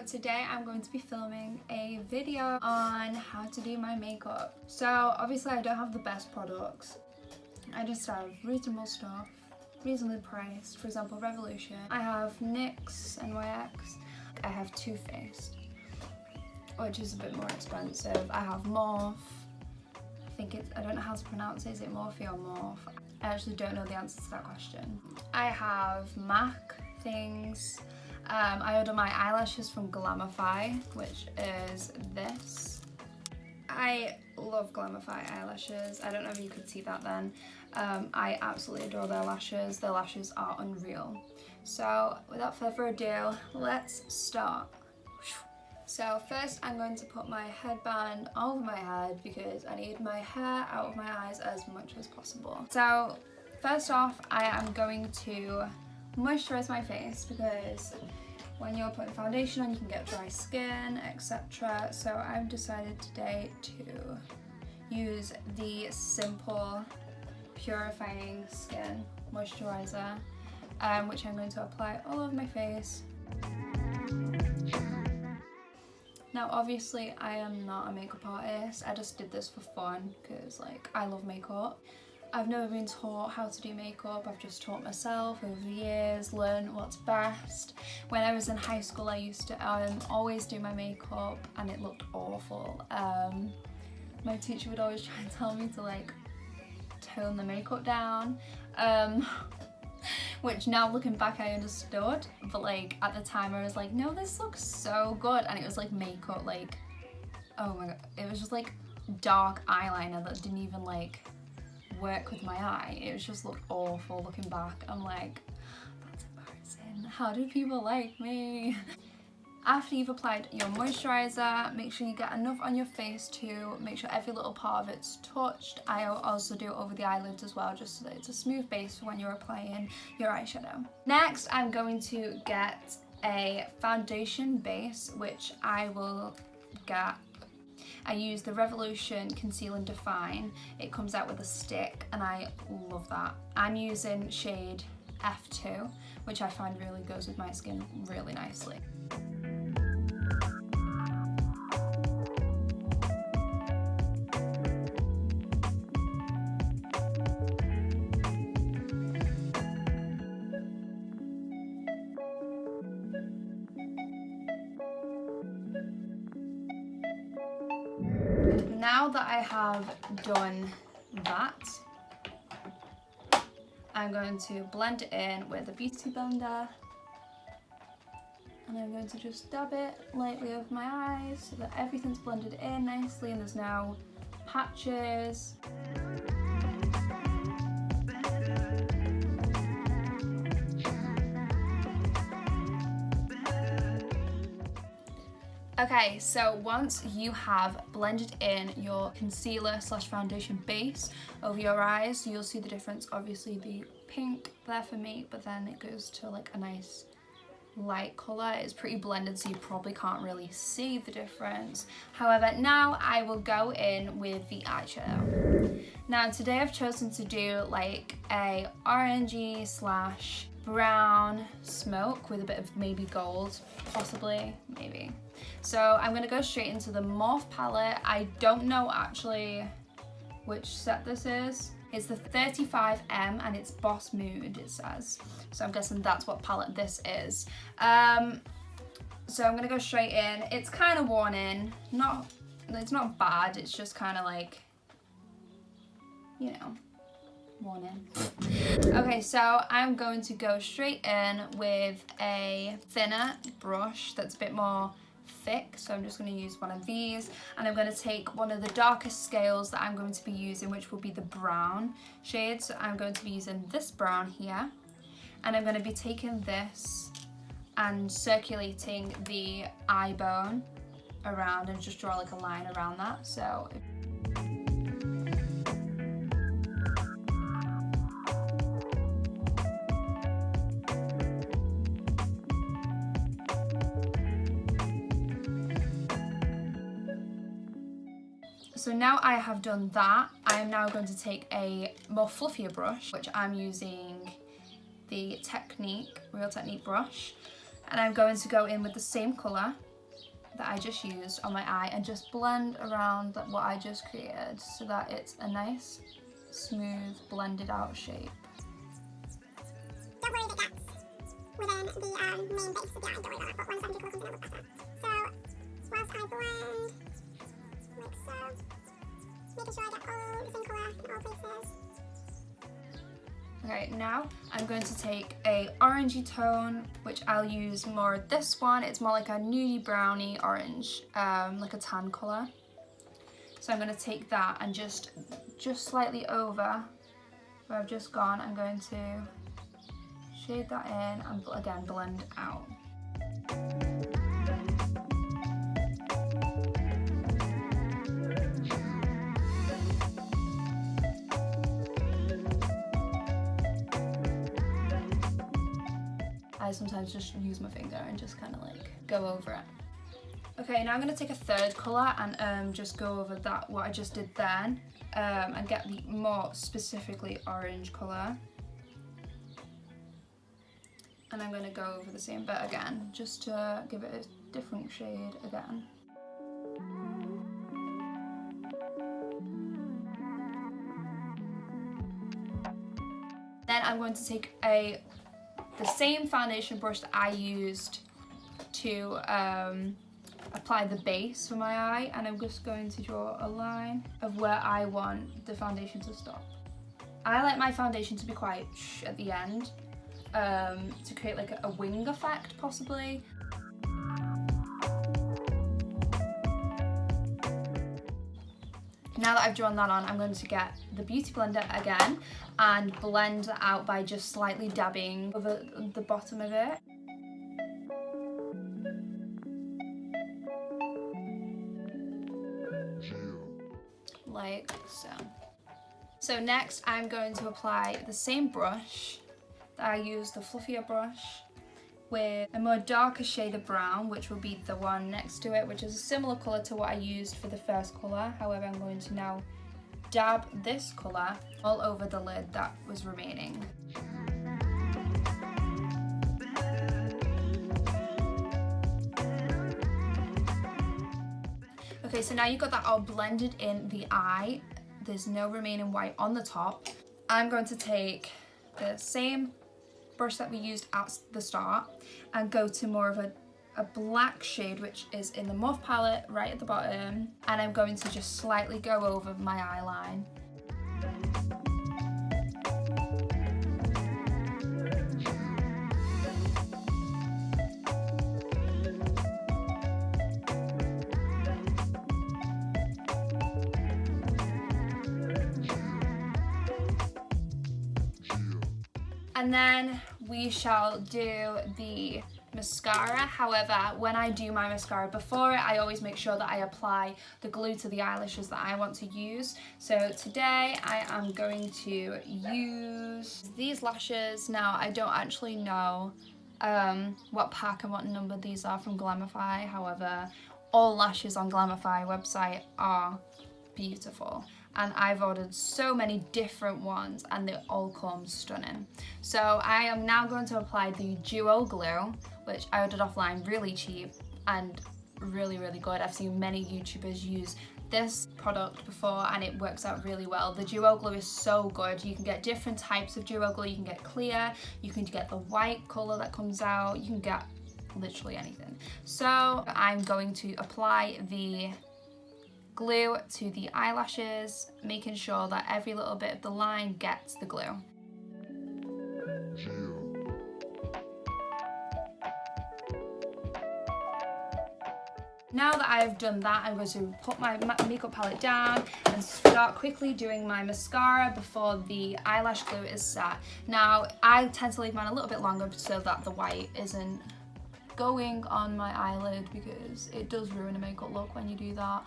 today I'm going to be filming a video on how to do my makeup. So obviously I don't have the best products. I just have reasonable stuff, reasonably priced. For example, Revolution. I have NYX, NYX. I have Too Faced, which is a bit more expensive. I have Morphe. I don't know how to pronounce it. Is it Morphe or Morphe? I actually don't know the answer to that question. I have MAC things. I order my eyelashes from Glamify, which is this. I love Glamify eyelashes. I don't know if you could see that then. I absolutely adore their lashes. Their lashes are unreal. So without further ado, let's start. So first I'm going to put my headband over my head because I need my hair out of my eyes as much as possible. So first off, I am going to moisturize my face because when you're putting foundation on you can get dry skin, etc. So I've decided today to use the Simple Purifying Skin Moisturizer, which I'm going to apply all over my face. Now obviously I am not a makeup artist, I just did this for fun because I love makeup. I've never been taught how to do makeup, I've just taught myself over the years, learn what's best. When I was in high school I used to always do my makeup and it looked awful. My teacher would always try and tell me to tone the makeup down. Which now looking back I understood, but at the time I was like, no, this looks so good, and it was makeup, oh my god, it was just dark eyeliner that didn't even work with my eye. It was just looked awful looking back. I'm like, that's embarrassing, how do people like me? After you've applied your moisturizer, make sure you get enough on your face to make sure every little part of it's touched. I also do it over the eyelids as well, just so that it's a smooth base for when you're applying your eyeshadow. Next, I'm going to get a foundation base, which I use the Revolution Conceal and Define. It comes out with a stick and I love that. I'm using shade F2, which I find really goes with my skin really nicely. Now that I have done that, I'm going to blend it in with a beauty blender, and I'm going to just dab it lightly over my eyes so that everything's blended in nicely and there's no patches. Okay, so once you have blended in your concealer / foundation base over your eyes, you'll see the difference. Obviously the pink there for me, but then it goes to a nice light colour. It's pretty blended, so you probably can't really see the difference. However, now I will go in with the eyeshadow. Now today I've chosen to do a orangey / brown smoke with a bit of maybe gold, possibly, maybe. So I'm going to go straight into the Morphe palette. I don't know actually which set this is. It's the 35M and it's Boss Mood, it says. So I'm guessing that's what palette this is. So I'm going to go straight in. It's kind of worn in. It's not bad, it's just kind of you know, worn in. Okay, so I'm going to go straight in with a thinner brush that's a bit more thick, so I'm just going to use one of these, and I'm going to take one of the darkest scales that I'm going to be using, which will be the brown shade. So I'm going to be using this brown here, and I'm going to be taking this and circulating the eye bone around and just draw a line around that. So So now I have done that, I am now going to take a more fluffier brush, which I'm using the Real Technique brush, and I'm going to go in with the same colour that I just used on my eye and just blend around what I just created so that it's a nice, smooth, blended out shape. Don't worry if it gets within the main base of the eye, don't worry about that, but once I'm colour comes in, it'll look better. So, whilst I blend, like so, making sure I get all the same colour in all places. Okay, now I'm going to take a orangey tone, which I'll use more this one. It's more like a nudie browny orange, like a tan colour. So I'm going to take that and just slightly over where I've just gone, I'm going to shade that in and again blend out. I sometimes just use my finger and just kind of like go over it. Okay, now I'm going to take a third colour and just go over that, what I just did then, and get the more specifically orange colour. And I'm going to go over the same bit again, just to give it a different shade again. Then I'm going to take the same foundation brush that I used to apply the base for my eye, and I'm just going to draw a line of where I want the foundation to stop. I like my foundation to be quite at the end, to create like a wing effect possibly. Now that I've drawn that on, I'm going to get the Beauty Blender again and blend that out by just slightly dabbing over the bottom of it. Like so. So next I'm going to apply the same brush that I used, the fluffier brush, with a more darker shade of brown, which will be the one next to it, which is a similar colour to what I used for the first colour. However, I'm going to now dab this colour all over the lid that was remaining. Okay, so now you've got that all blended in the eye. There's no remaining white on the top. I'm going to take the same brush that we used at the start and go to more of a black shade, which is in the Morph palette right at the bottom, and I'm going to just slightly go over my eye line. And then we shall do the mascara. However, when I do my mascara before it, I always make sure that I apply the glue to the eyelashes that I want to use. So today I am going to use these lashes. Now, I don't actually know what pack and what number these are from Glamify. However, all lashes on Glamify website are beautiful, and I've ordered so many different ones and they all come stunning. So I am now going to apply the duo glue, which I ordered offline, really cheap and really good. I've seen many YouTubers use this product before and it works out really well. The duo glue is so good. You can get different types of duo glue. You can get clear, you can get the white colour that comes out, you can get literally anything. So I'm going to apply the glue to the eyelashes, making sure that every little bit of the line gets the glue. Now that I've done that, I'm going to put my makeup palette down and start quickly doing my mascara before the eyelash glue is set. Now, I tend to leave mine a little bit longer so that the white isn't going on my eyelid, because it does ruin a makeup look when you do that.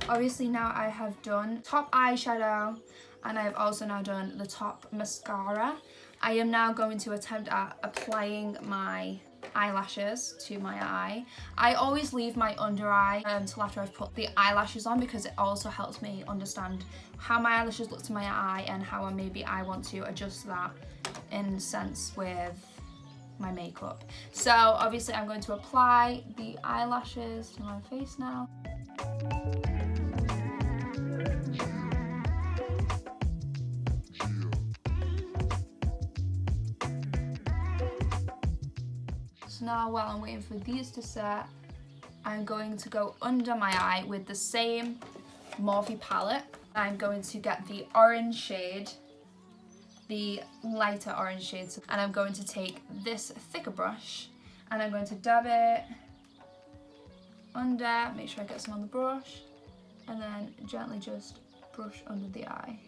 Obviously now I have done top eyeshadow and I have also now done the top mascara. I am now going to attempt at applying my eyelashes to my eye. I always leave my under eye until after I've put the eyelashes on, because it also helps me understand how my eyelashes look to my eye and how maybe I want to adjust that in sense with my makeup. So obviously I'm going to apply the eyelashes to my face now. So now while I'm waiting for these to set, I'm going to go under my eye with the same Morphe palette. I'm going to get the orange shade, the lighter orange shade, and I'm going to take this thicker brush and I'm going to dab it under, make sure I get some on the brush, and then gently just brush under the eye.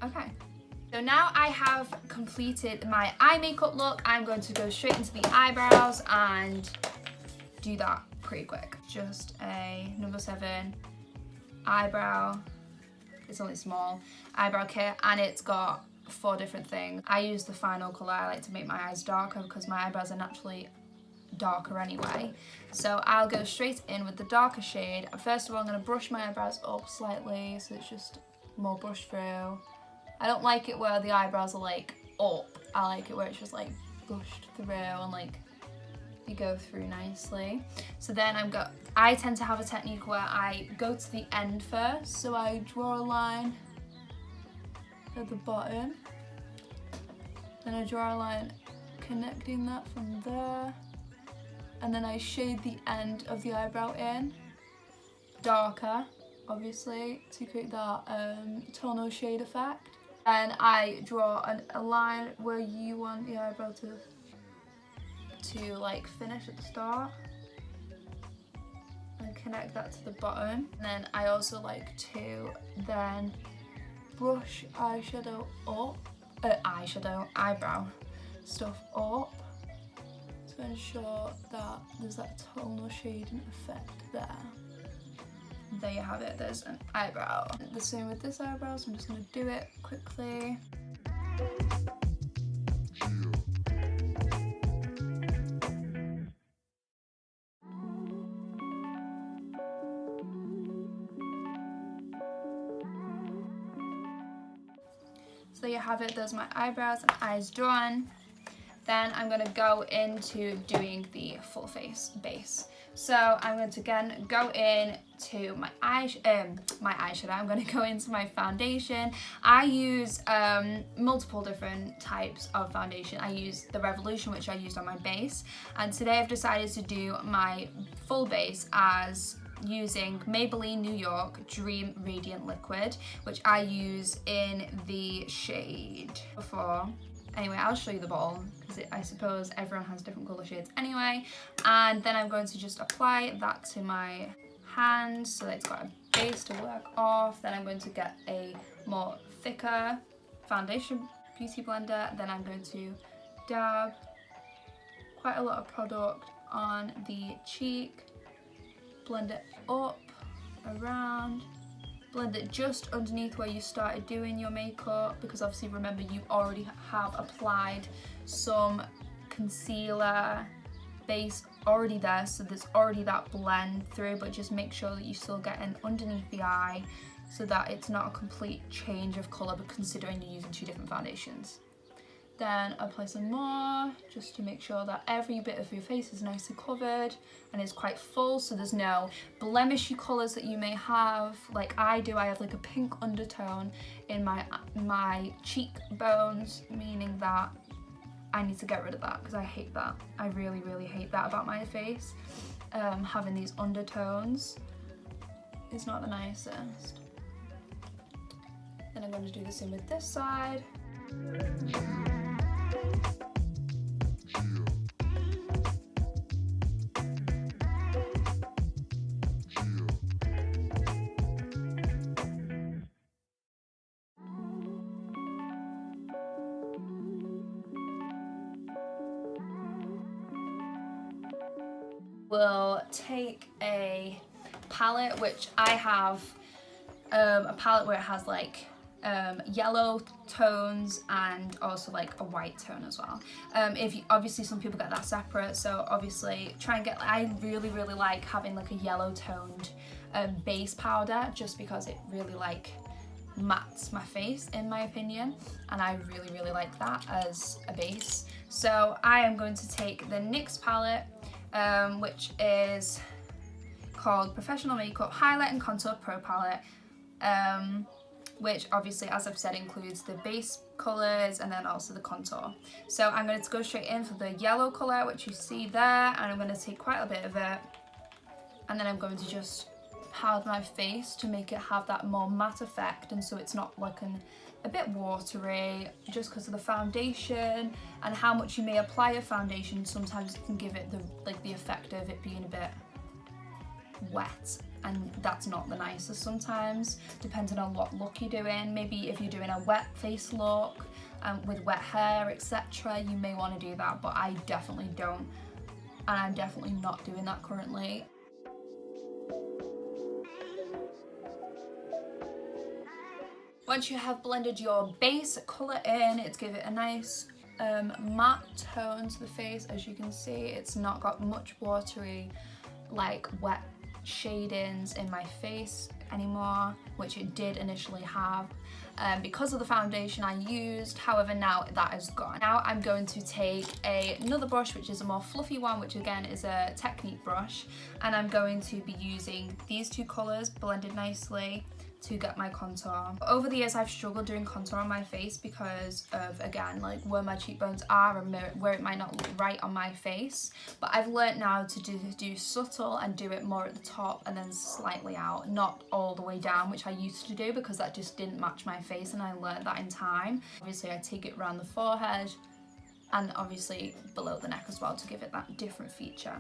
Okay, so now I have completed my eye makeup look. I'm going to go straight into the eyebrows and do that pretty quick. Just a number 7 eyebrow, it's only small, eyebrow kit, and it's got 4 different things. I use the final colour. I like to make my eyes darker because my eyebrows are naturally darker anyway. So I'll go straight in with the darker shade. First of all, I'm going to brush my eyebrows up slightly so it's just more brush through. I don't like it where the eyebrows are like up. I like it where it's just like brushed through and like you go through nicely. So then I tend to have a technique where I go to the end first. So I draw a line at the bottom, then I draw a line connecting that from there, and then I shade the end of the eyebrow in darker, obviously, to create that tonal shade effect. And I draw a line where you want the eyebrow to like finish at the start and connect that to the bottom. And then I also like to then brush eyebrow stuff up to ensure that there's that tonal shading effect there. There you have it, there's an eyebrow. The same with this eyebrow, so I'm just going to do it quickly. So there you have it, there's my eyebrows and eyes drawn. Then I'm going to go into doing the full face base. So I'm going to again go in to my eyeshadow. I'm going to go into my foundation. I use multiple different types of foundation. I use the Revolution, which I used on my base, and today I've decided to do my full base as using Maybelline New York Dream Radiant Liquid, which I use in the shade before. Anyway, I'll show you the bottle because I suppose everyone has different colour shades anyway. And then I'm going to just apply that to my hand so that it's got a base to work off. Then I'm going to get a more thicker foundation beauty blender. Then I'm going to dab quite a lot of product on the cheek, blend it up, around, blend it just underneath where you started doing your makeup, because obviously remember you already have applied some concealer base already there, so there's already that blend through, but just make sure that you still get in underneath the eye so that it's not a complete change of colour, but considering you're using 2 different foundations. Then apply some more just to make sure that every bit of your face is nicely covered and is quite full, so there's no blemishy colours that you may have like I do. I have like a pink undertone in my cheekbones, meaning that I need to get rid of that because I hate that. I really, really hate that about my face. Having these undertones is not the nicest. Then I'm going to do the same with this side. We'll take a palette, which I have a palette where it has like yellow tones and also like a white tone as well. If you, obviously some people get that separate, so obviously try and get, I really like having like a yellow toned base powder, just because it really like mattes my face in my opinion, and I really like that as a base. So I am going to take the NYX palette, which is called Professional Makeup Highlight and Contour Pro Palette, which obviously, as I've said, includes the base colours and then also the contour. So I'm going to go straight in for the yellow colour, which you see there, and I'm going to take quite a bit of it, and then I'm going to just powder my face to make it have that more matte effect, and so it's not like a bit watery, just because of the foundation and how much you may apply a foundation. Sometimes it can give it the effect of it being a bit wet, and that's not the nicest sometimes, depending on what look you're doing. Maybe if you're doing a wet face look with wet hair, etc., you may want to do that, but I definitely don't, and I'm definitely not doing that currently. Once you have blended your base colour in, it's give it a nice matte tone to the face. As you can see, it's not got much watery, like wet shadings in my face anymore, which it did initially have because of the foundation I used. However, now that is gone. Now I'm going to take another brush, which is a more fluffy one, which again is a Technique brush, and I'm going to be using these two colours blended nicely to get my contour. Over the years I've struggled doing contour on my face because of, again, like where my cheekbones are and where it might not look right on my face, but I've learnt now to do subtle and do it more at the top and then slightly out, not all the way down, which I used to do because that just didn't match my face, and I learned that in time. Obviously I take it around the forehead and obviously below the neck as well to give it that different feature.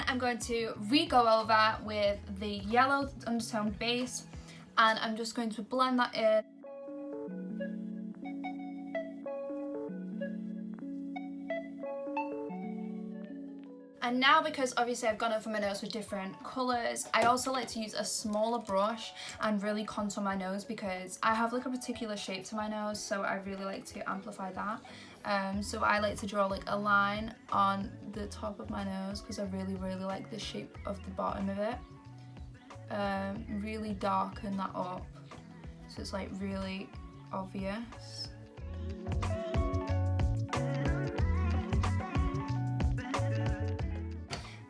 I'm going to re-go over with the yellow undertone base, and I'm just going to blend that in. And now, because obviously I've gone over my nose with different colours, I also like to use a smaller brush and really contour my nose, because I have like a particular shape to my nose, so I really like to amplify that. So I like to draw like a line on the top of my nose because I really like the shape of the bottom of it. Really darken that up so it's like really obvious.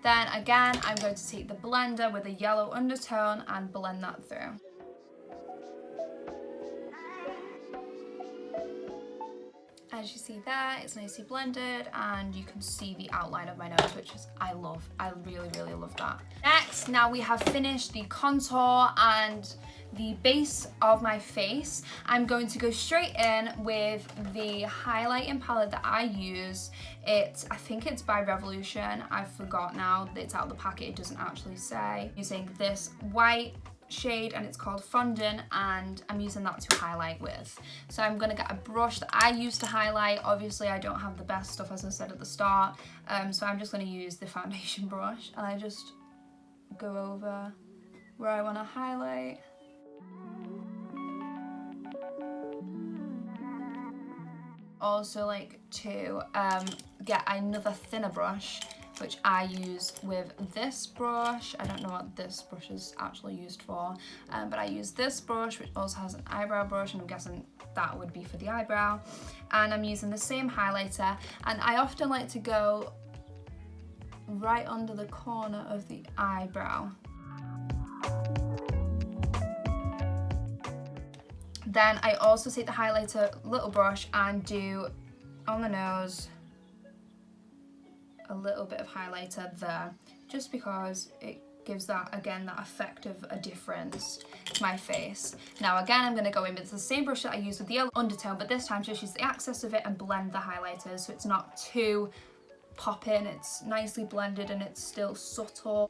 Then again, I'm going to take the blender with a yellow undertone and blend that through. As you see there, it's nicely blended and you can see the outline of my nose, which is, I love. I really love that. Next, now we have finished the contour and the base of my face. I'm going to go straight in with the highlighting palette that I use. I think it's by Revolution. I forgot now. It's out of the packet. It doesn't actually say. Using this white shade, and it's called Fondant, and I'm using that to highlight with. So I'm gonna get a brush that I use to highlight. Obviously I don't have the best stuff, as I said at the start, so I'm just gonna use the foundation brush, and I just go over where I want to highlight. Also like to get another thinner brush, which I use with this brush. I don't know what this brush is actually used for, but I use this brush, which also has an eyebrow brush, and I'm guessing that would be for the eyebrow. And I'm using the same highlighter, and I often like to go right under the corner of the eyebrow. Then I also take the highlighter little brush and do on the nose a little bit of highlighter there, just because it gives that, again, that effect of a difference to my face. Now again, I'm going to go in with the same brush that I used with the yellow undertone, but this time just use the excess of it and blend the highlighters so it's not too pop in. It's nicely blended and it's still subtle.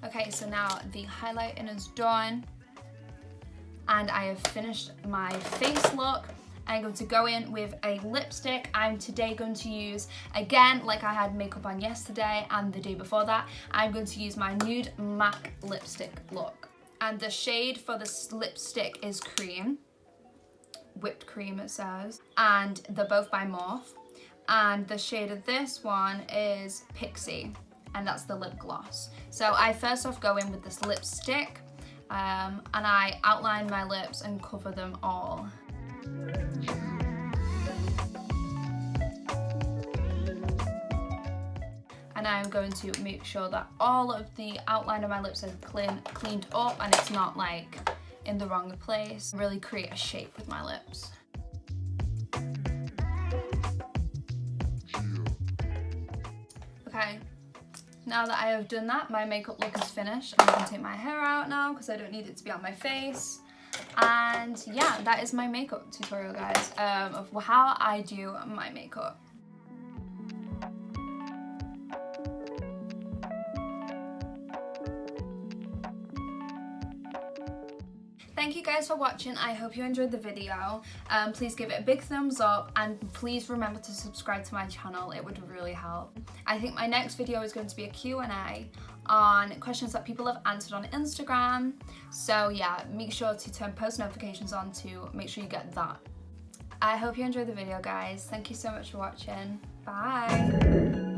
Okay, so now the highlighting is done and I have finished my face look. I'm going to go in with a lipstick. I'm today going to use, again, like I had makeup on yesterday and the day before that, I'm going to use my nude MAC lipstick look. And the shade for this lipstick is Cream. Whipped cream it says. And they're both by Morphe. And the shade of this one is Pixie. And that's the lip gloss. So I first off go in with this lipstick and I outline my lips and cover them all. And I'm going to make sure that all of the outline of my lips is cleaned up and it's not like in the wrong place. Really create a shape with my lips. Okay. Now that I have done that, my makeup look is finished. I'm going to take my hair out now because I don't need it to be on my face. And yeah, that is my makeup tutorial, guys, of how I do my makeup. Thank you guys for watching. I hope you enjoyed the video. Please give it a big thumbs up and please remember to subscribe to my channel. It would really help. I think my next video is going to be a Q&A on questions that people have answered on Instagram. So yeah, make sure to turn post notifications on to make sure you get that. I hope you enjoyed the video, guys. Thank you so much for watching. Bye.